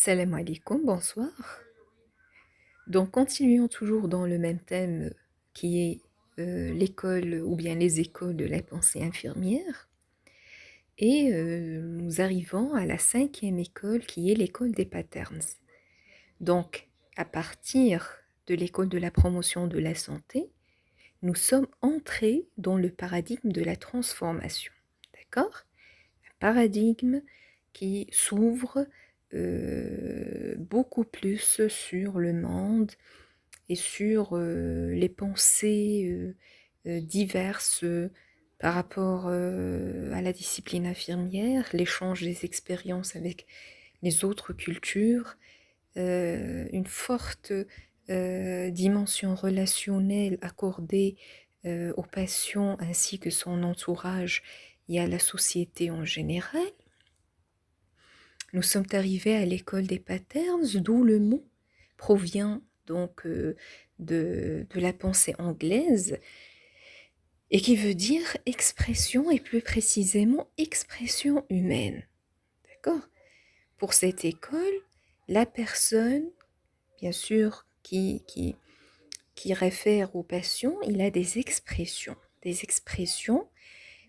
Salam alaikum, bonsoir. Donc, continuons toujours dans le même thème qui est l'école ou bien les écoles de la pensée infirmière. Et nous arrivons à la cinquième école qui est l'école des patterns. Donc, à partir de l'école de la promotion de la santé, nous sommes entrés dans le paradigme de la transformation. D'accord? Un paradigme qui s'ouvre beaucoup plus sur le monde et sur les pensées diverses par rapport à la discipline infirmière, l'échange des expériences avec les autres cultures, une forte dimension relationnelle accordée au patient ainsi que son entourage et à la société en général. Nous sommes arrivés à l'école des patterns, d'où le mot provient donc de la pensée anglaise et qui veut dire expression et plus précisément expression humaine. D'accord? Pour cette école, la personne, bien sûr, qui réfère au patient, il a des expressions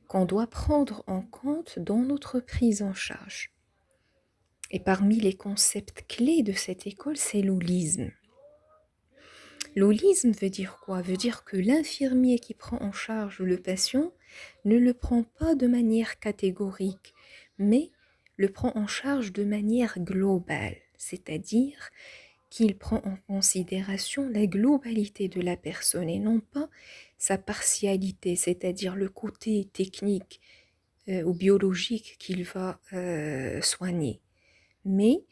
qu'on doit prendre en compte dans notre prise en charge. Et parmi les concepts clés de cette école, c'est l'holisme. L'holisme veut dire quoi? Veut dire que l'infirmier qui prend en charge le patient ne le prend pas de manière catégorique, mais le prend en charge de manière globale, c'est-à-dire qu'il prend en considération la globalité de la personne et non pas sa partialité, c'est-à-dire le côté technique ou biologique qu'il va soigner. Mais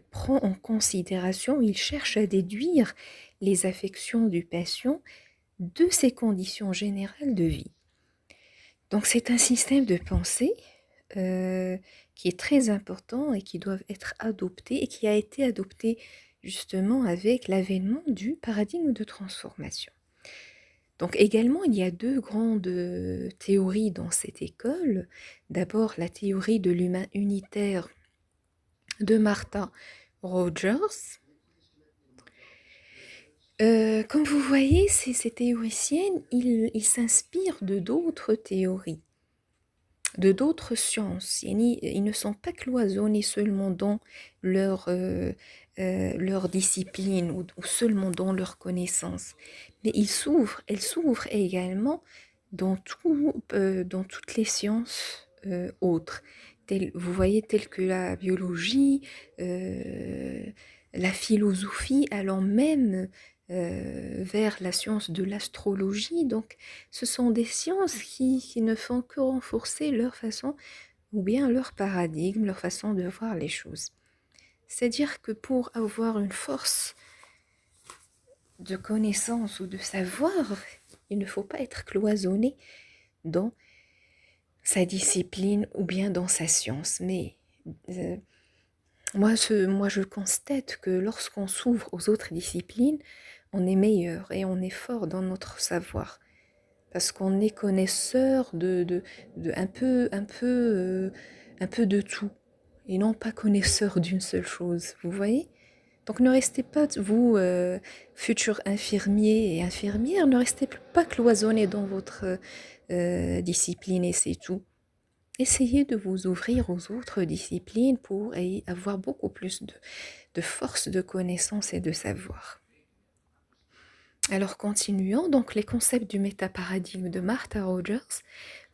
prend en considération, il cherche à déduire les affections du patient de ses conditions générales de vie. Donc c'est un système de pensée qui est très important et qui doit être adopté et qui a été adopté justement avec l'avènement du paradigme de transformation. Donc également, il y a deux grandes théories dans cette école. D'abord, la théorie de l'humain unitaire de Martha Rogers. Comme vous voyez, ces théoriciennes, ils s'inspirent de d'autres théories, de d'autres sciences. Ils ne sont pas cloisonnés seulement dans leur discipline ou seulement dans leur connaissance, mais elles s'ouvrent également dans toutes les sciences autres. Vous voyez, telles que la biologie, la philosophie, allant même vers la science de l'astrologie. Donc, ce sont des sciences qui ne font que renforcer leur façon ou bien leur paradigme, leur façon de voir les choses. C'est-à-dire que pour avoir une force de connaissance ou de savoir, il ne faut pas être cloisonné dans sa discipline ou bien dans sa science. Mais moi, je constate que lorsqu'on s'ouvre aux autres disciplines, on est meilleur et on est fort dans notre savoir. Parce qu'on est connaisseur de un peu de tout. Et non pas connaisseur d'une seule chose. Vous voyez? Donc ne restez pas, vous, futurs infirmiers et infirmières, ne restez pas cloisonnés dans votre discipline et c'est tout. Essayez de vous ouvrir aux autres disciplines pour avoir beaucoup plus de force de connaissance et de savoir. Alors continuons, donc les concepts du métaparadigme de Martha Rogers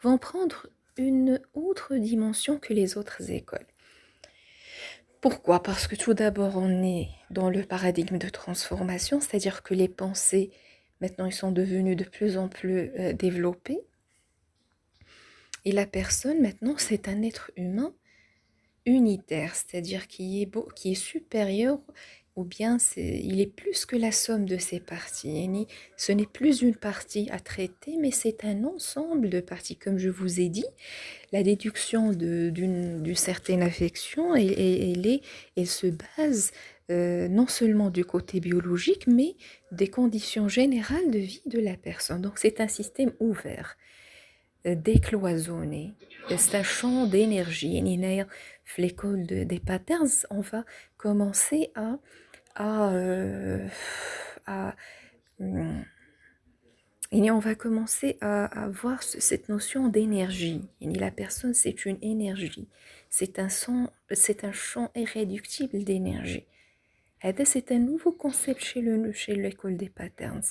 vont prendre une autre dimension que les autres écoles. Pourquoi? Parce que tout d'abord, on est dans le paradigme de transformation, c'est-à-dire que les pensées, maintenant, ils sont devenues de plus en plus développées. Et la personne, maintenant, c'est un être humain unitaire, c'est-à-dire qui est supérieur, ou bien il est plus que la somme de ses parties. Ce n'est plus une partie à traiter, mais c'est un ensemble de parties. Comme je vous ai dit, la déduction d'une certaine affection, elle se base non seulement du côté biologique, mais des conditions générales de vie de la personne. Donc c'est un système ouvert. décloisonné. C'est un champ d'énergie. l'école des patterns, on va commencer à, à, hum, et on va commencer à voir cette notion d'énergie. Et la personne, c'est une énergie. C'est un champ irréductible d'énergie. C'est un nouveau concept chez l'école des patterns,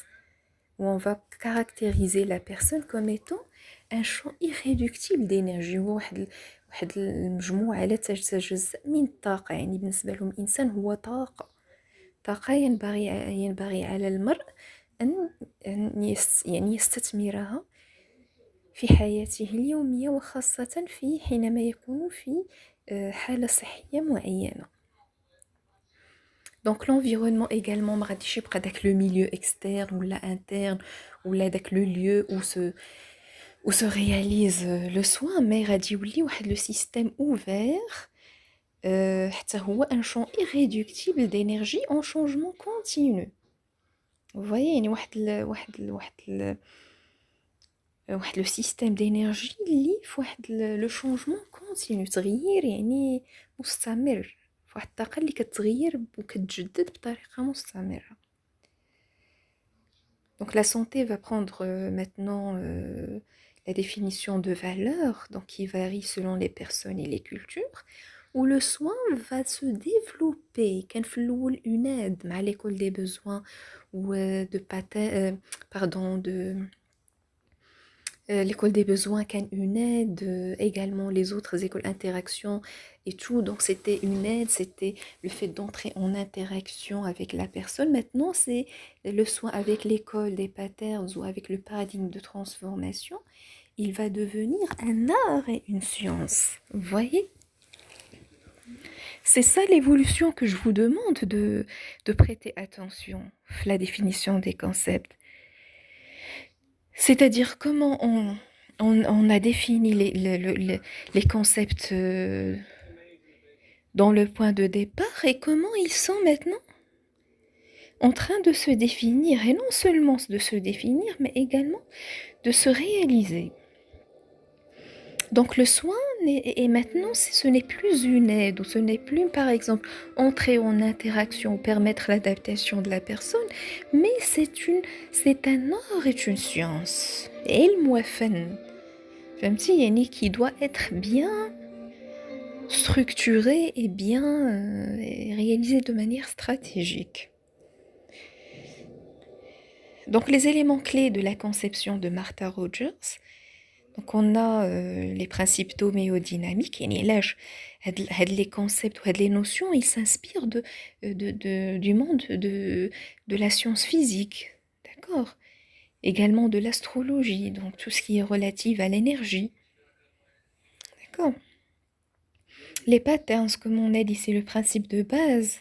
où on va caractériser la personne comme étant un champ irréductible d'énergie. واحد المجموعة لا تتجزأ من الطاقة. يعني بالنسبة لهم الإنسان هو طاقة ينبغي على المرء أن يستثمرها في حياته اليومية، وخاصة حينما يكون في حالة صحية معينة. Donc l'environnement également ما غاديش يبقى داك le milieu externe ou la interne ou là داك le lieu où se réalise le soin، mais غادي يولي واحد le système ouvert حتى هو un champ irréductible d'énergie en changement continu. Vous voyez يعني واحد le système d'énergie اللي في واحد le changement continu، تغيير يعني مستمر، في واحد الطاقة اللي كتغير وكتجدد بطريقة مستمرة. Donc la santé va prendre maintenant la définition de valeur, donc qui varie selon les personnes et les cultures, où le soin va se développer. كان في الأول une aide مع l'école des besoins ou l'école des besoins كان une aide, également les autres écoles interaction et tout, donc c'était une aide, c'était le fait d'entrer en interaction avec la personne. Maintenant c'est le soin avec l'école des patterns ou avec le paradigme de transformation, il va devenir un art et une science. Vous voyez, c'est ça l'évolution que je vous demande de prêter attention à la définition des concepts. C'est-à-dire comment on a défini les concepts dans le point de départ et comment ils sont maintenant en train de se définir, et non seulement de se définir, mais également de se réaliser. Donc le soin est maintenant, ce n'est plus une aide, ou ce n'est plus par exemple entrer en interaction ou permettre l'adaptation de la personne, mais c'est un art et une science. علم وفن. فهمتي يعني qui doit être bien structuré et bien réalisé de manière stratégique. Donc les éléments clés de la conception de Martha Rogers. Donc on a les principes d'homéodynamique, et les concepts ou les notions, ils s'inspirent du monde de la science physique, d'accord? Également de l'astrologie, donc tout ce qui est relatif à l'énergie, d'accord? Les patterns, comme on a dit, c'est le principe de base.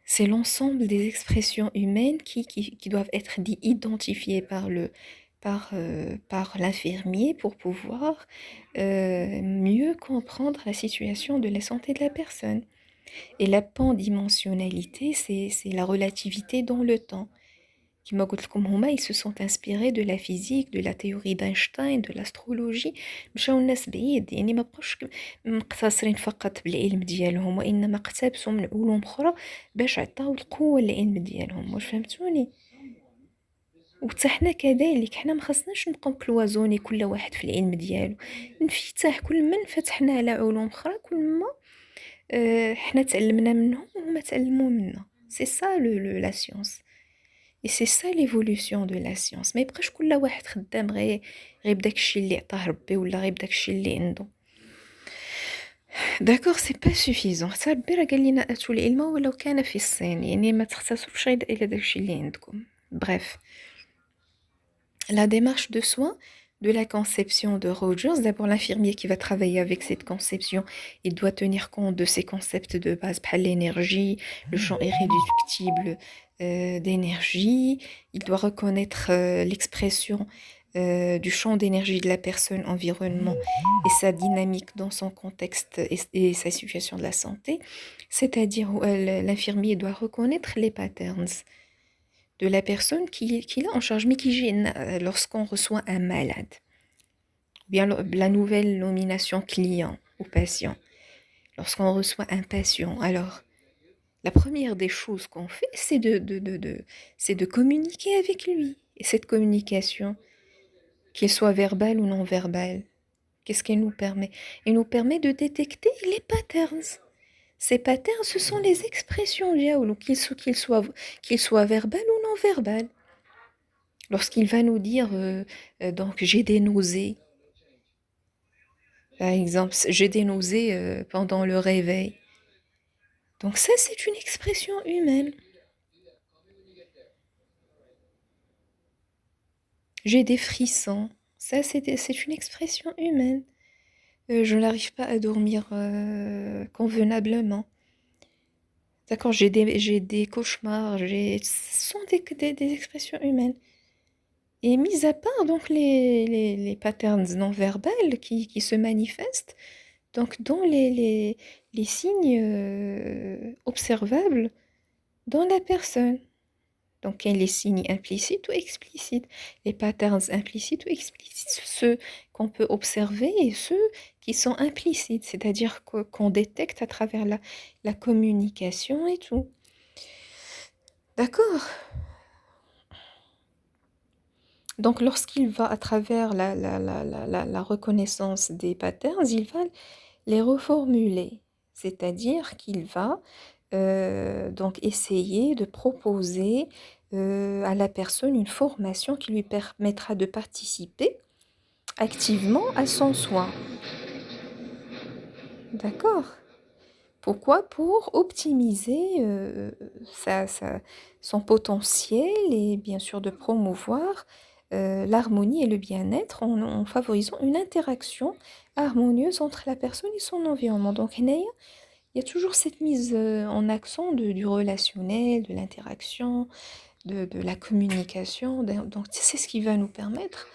C'est l'ensemble des expressions humaines qui doivent être identifiées par l'infirmier pour pouvoir mieux comprendre la situation de la santé de la personne. Et la pandimensionnalité, c'est la relativité dans le temps. كما قلت لكم هما ils se sont inspirés de la physique, de la théorie d'Einstein, de l'astrologie. مشاو الناس بعيد، يعني ما بقوش مقتصرين فقط بالعلم ديالهم، وانما اقتبسوا من علوم اخرى باش عطاو القوه للعلم ديالهم. واش فهمتوني؟ وحتى حنا كذلك، حنا ما خصناش نبقاو كلوازوني كل واحد في العلم ديالو. انفتاح، كل ما انفتحنا على علوم اخرى كل ما حنا تعلمنا منهم وهما تعلموا منا. سي سا لا سيونس. Et c'est ça l'évolution de la science. ما يبقاش كل واحد خدام غير بداك الشيء اللي عطاه ربي ولا غير بداك الشيء اللي عنده. D'accord, c'est pas suffisant. حتى ربي راه قال لنا اتوا العلم ولو كان في الصين، يعني ما تختصروش غير الى داك الشيء اللي عندكم. Bref. La démarche de soin de la conception de Rogers, d'abord l'infirmier qui va travailler avec cette conception, il doit tenir compte de ces concepts de base, l'énergie, le champ irréductible d'énergie, il doit reconnaître l'expression du champ d'énergie de la personne, environnement et sa dynamique dans son contexte et sa situation de la santé, c'est-à-dire l'infirmier doit reconnaître les patterns de la personne qui l'a en charge, mais qui gêne lorsqu'on reçoit un malade. Ou bien la nouvelle nomination client, au patient. Lorsqu'on reçoit un patient, alors la première des choses qu'on fait, c'est de communiquer avec lui. Et cette communication, qu'elle soit verbale ou non verbale, qu'est-ce qu'elle nous permet? Elle nous permet de détecter les patterns. Ces patterns, ce sont les expressions diaoulo, qu'ils soient verbales ou non verbales. Lorsqu'il va nous dire, donc, j'ai des nausées, par exemple, j'ai des nausées pendant le réveil. Donc ça, c'est une expression humaine. J'ai des frissons. Ça, c'est une expression humaine. Je n'arrive pas à dormir convenablement. D'accord, j'ai des cauchemars, ce sont des expressions humaines. Et mis à part donc les patterns non verbales qui se manifestent, donc dans les signes observables dans la personne. Donc, il y a les signes implicites ou explicites, les patterns implicites ou explicites, ceux qu'on peut observer et ceux qui sont implicites, c'est-à-dire qu'on détecte à travers la communication et tout. D'accord? Donc, lorsqu'il va à travers la reconnaissance des patterns, il va les reformuler, c'est-à-dire qu'il va donc essayer de proposer à la personne une formation qui lui permettra de participer activement à son soin. D'accord? Pourquoi? Pour optimiser son potentiel et bien sûr de promouvoir l'harmonie et le bien-être en favorisant une interaction harmonieuse entre la personne et son environnement. Donc, il y a toujours cette mise en accent du relationnel, de l'interaction, de la communication. Donc, c'est ce qui va nous permettre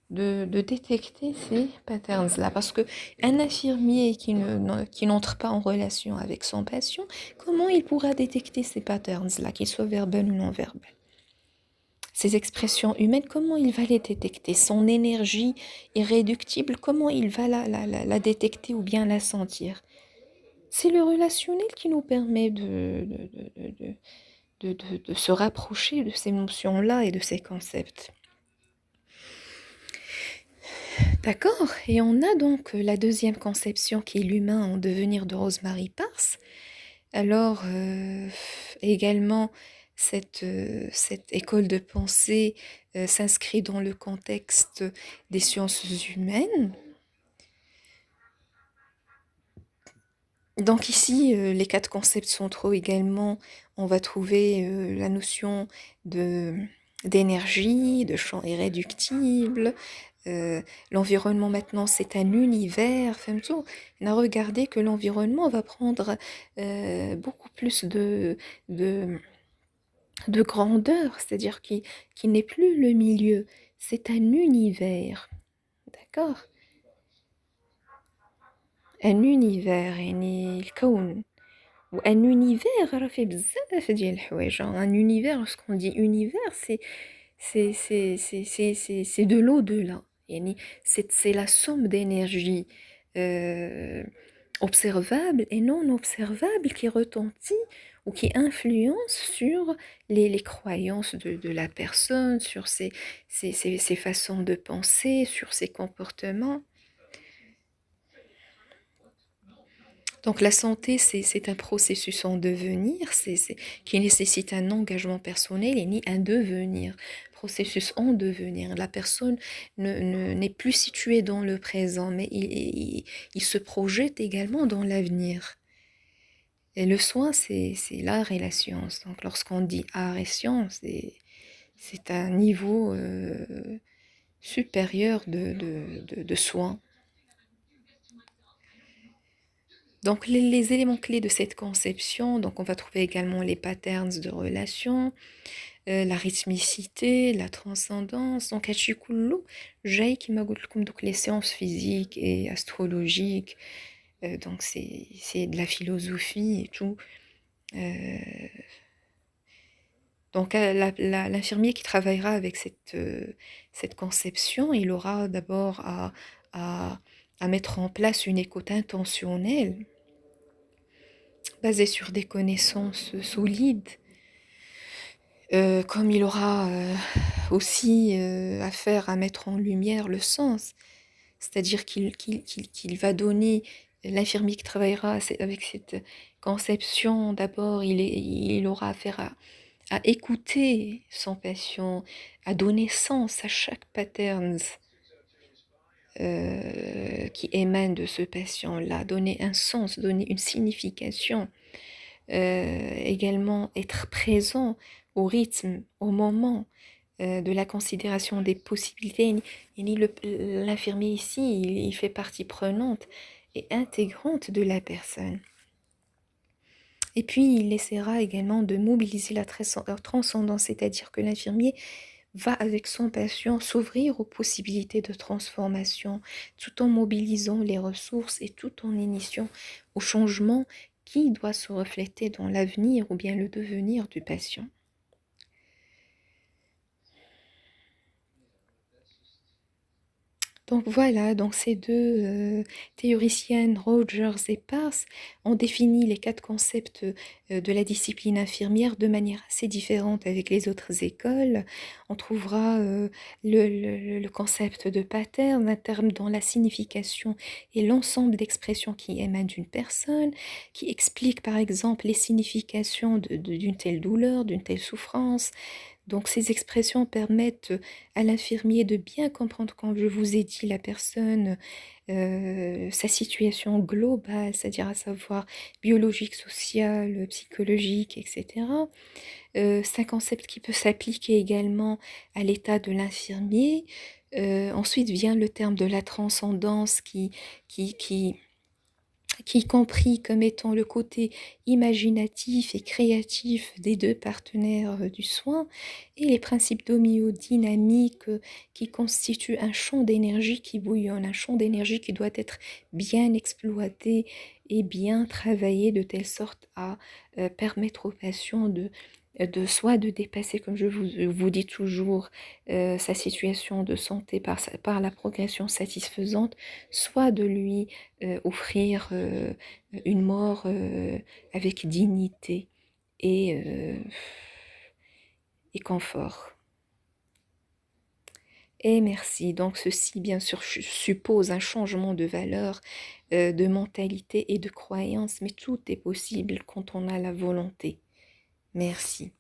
de détecter ces patterns-là. Parce qu'un infirmier qui n'entre pas en relation avec son patient, comment il pourra détecter ces patterns-là, qu'ils soient verbales ou non verbales? Ces expressions humaines, comment il va les détecter? Son énergie irréductible, comment il va la détecter ou bien la sentir? C'est le relationnel qui nous permet de se rapprocher de ces notions-là et de ces concepts. D'accord? Et on a donc la deuxième conception qui est l'humain en devenir de Rosemary Pars. Alors, également, cette école de pensée s'inscrit dans le contexte des sciences humaines. Donc ici, les 4 concepts centraux également, on va trouver la notion d'énergie, de champ irréductible. L'environnement maintenant, c'est un univers. فهمتوا؟ On a regardé que l'environnement va prendre beaucoup plus de grandeur, c'est-à-dire qu'il n'est plus le milieu, c'est un univers. D'accord? Un univers, يعني الكون. Un univers, راه فيه بزاف ديال الحوايج. Un univers, lorsqu'on dit univers, c'est de l'au-delà. يعني c'est la somme d'énergie observable et non observable qui retentit ou qui influence sur les croyances de la personne, sur ses façons de penser, sur ses comportements. Donc la santé, c'est un processus en devenir, qui nécessite un engagement personnel et ni un devenir, processus en devenir. La personne n'est plus située dans le présent, mais il se projette également dans l'avenir. Et le soin, c'est l'art et la science. Donc lorsqu'on dit art et science, c'est un niveau supérieur de soins. Donc les éléments clés de cette conception, donc on va trouver également les patterns de relations, la rythmicité, la transcendance. Donc هادشي كله جاي كيما قلت لكم دوك les sciences physiques et astrologiques. Donc c'est de la philosophie et tout. Donc l'infirmier qui travaillera avec cette conception, il aura d'abord à à mettre en place une écoute intentionnelle basée sur des connaissances solides, comme il aura aussi affaire à mettre en lumière le sens, c'est-à-dire qu'il va donner, l'infirmier qui travaillera avec cette conception, d'abord il aura affaire à écouter son patient, à donner sens à chaque pattern qui émane de ce patient-là, donner un sens, donner une signification, également être présent au rythme, au moment de la considération des possibilités. L'infirmier ici, il fait partie prenante et intégrante de la personne. Et puis, il essaiera également de mobiliser la transcendance, c'est-à-dire que l'infirmier va avec son patient s'ouvrir aux possibilités de transformation, tout en mobilisant les ressources et tout en initiant au changement qui doit se refléter dans l'avenir ou bien le devenir du patient. Donc voilà, donc ces deux théoriciennes, Rogers et Peirce, ont défini les 4 concepts de la discipline infirmière de manière assez différente avec les autres écoles. On trouvera le concept de pattern, un terme dont la signification est l'ensemble d'expressions qui émanent d'une personne, qui explique par exemple les significations d'une telle douleur, d'une telle souffrance. Donc ces expressions permettent à l'infirmier de bien comprendre, comme je vous ai dit, la personne, sa situation globale, c'est-à-dire à savoir biologique, sociale, psychologique, etc. C'est un concept qui peut s'appliquer également à l'état de l'infirmier. Ensuite vient le terme de la transcendance qui, qui, qui est compris comme étant le côté imaginatif et créatif des deux partenaires du soin, et les principes d'homéodynamique qui constituent un champ d'énergie qui bouillonne, un champ d'énergie qui doit être bien exploité et bien travaillé de telle sorte à permettre aux patients de soit de dépasser, comme je vous dis toujours, sa situation de santé par la progression satisfaisante, soit de lui offrir une mort avec dignité et, et confort. Et merci. Donc ceci, bien sûr, suppose un changement de valeur, de mentalité et de croyance, mais tout est possible quand on a la volonté. Merci.